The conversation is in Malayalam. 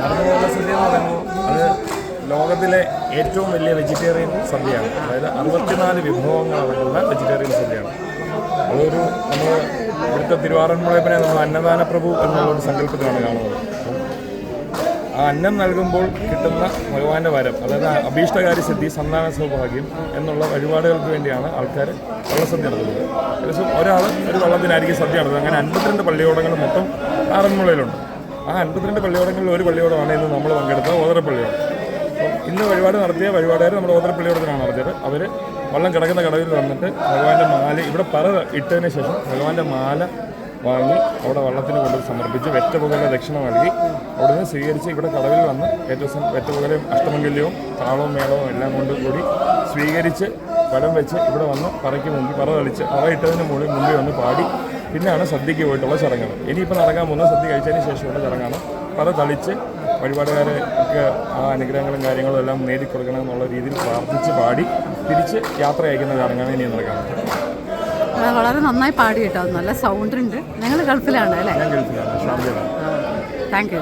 അറുന്നൂറ് സദ്യ എന്ന് പറയുമ്പോൾ അത് ലോകത്തിലെ ഏറ്റവും വലിയ വെജിറ്റേറിയൻ സദ്യയാണ്. അതായത് 64 വിഭവങ്ങളുള്ള വെജിറ്റേറിയൻ സദ്യയാണ്. അതൊരു നമ്മൾ ഇവിടുത്തെ തിരുവാറന്മുളയപ്പനെ നമ്മൾ അന്നദാന പ്രഭു എന്നുള്ളൊരു സങ്കല്പത്തിലാണ് കാണുന്നത്. ആ അന്നം നൽകുമ്പോൾ കിട്ടുന്ന ഭഗവാന്റെ വരം, അതായത് അഭീഷ്ടകാരി സിദ്ധി, സന്താന സൗഭാഗ്യം എന്നുള്ള വഴിപാടുകൾക്ക് വേണ്ടിയാണ് ആൾക്കാർ വള്ളസദ്യ നടത്തുന്നത്. ഏകദേശം ഒരാൾ ഒരു വള്ളത്തിനായിരിക്കും സദ്യ നടത്തുന്നത്. അങ്ങനെ 52 പള്ളിയോടങ്ങൾ മൊത്തം ആറന്മുളയിലുണ്ട്. ആ 52 പള്ളിയോടങ്ങളിൽ ഒരു പള്ളിയോടമാണ് ഇന്ന് നമ്മൾ പങ്കെടുത്ത ഓതറപ്പള്ളിയോടം. അപ്പം ഇന്ന് വഴിപാട് നടത്തിയ വഴിപാടുകാർ നമ്മുടെ ഓതറപ്പള്ളിയോടത്തിനാണ് നടത്തിയത്. അവർ വള്ളം കിടക്കുന്ന കടവിൽ വന്നിട്ട് ഭഗവാന്റെ മാല ഇവിടെ പറ ഇട്ടതിന് ശേഷം ഭഗവാന്റെ മാല വാങ്ങി അവിടെ വള്ളത്തിന് കൊണ്ട് സമർപ്പിച്ച് വെറ്റപുകയുടെ ദക്ഷിണ നൽകി അവിടെ നിന്ന് സ്വീകരിച്ച് ഇവിടെ കടവിൽ വന്ന് ഏറ്റവും വെറ്റപുകലയും അഷ്ടമംഗല്യവും താളവും മേളവും എല്ലാം കൊണ്ട് കൂടി സ്വീകരിച്ച് വലം വെച്ച് ഇവിടെ വന്ന് പറയ്ക്ക് മുമ്പിൽ പറ തളിച്ച് പറ ഇട്ടതിന് മുമ്പിൽ വന്ന് പാടി പിന്നെയാണ് സദ്യയ്ക്ക് പോയിട്ടുള്ള ചടങ്ങുകൾ. ഇനിയിപ്പോൾ നടക്കാൻ പോകുന്ന സദ്യ കഴിച്ചതിന് ശേഷമുള്ള ചടങ്ങാണ് പറ തളിച്ച് വഴിപാടുകാരെ ഒക്കെ ആ അനുഗ്രഹങ്ങളും കാര്യങ്ങളും എല്ലാം നേടിക്കൊടുക്കണം എന്നുള്ള രീതിയിൽ പ്രാർത്ഥിച്ച് പാടി തിരിച്ച് യാത്ര അയക്കുന്ന ചടങ്ങാണ് ഇനി നടക്കുന്നത്. വളരെ നന്നായി പാടി കേട്ടോ, നല്ല സൗണ്ട് ഉണ്ട്. ഞങ്ങൾ ഗൾഫിലാണ് അല്ലേ? ഞാൻ ഗൾഫിലാണ്, ഷാർജയിലാണ്. Thank you.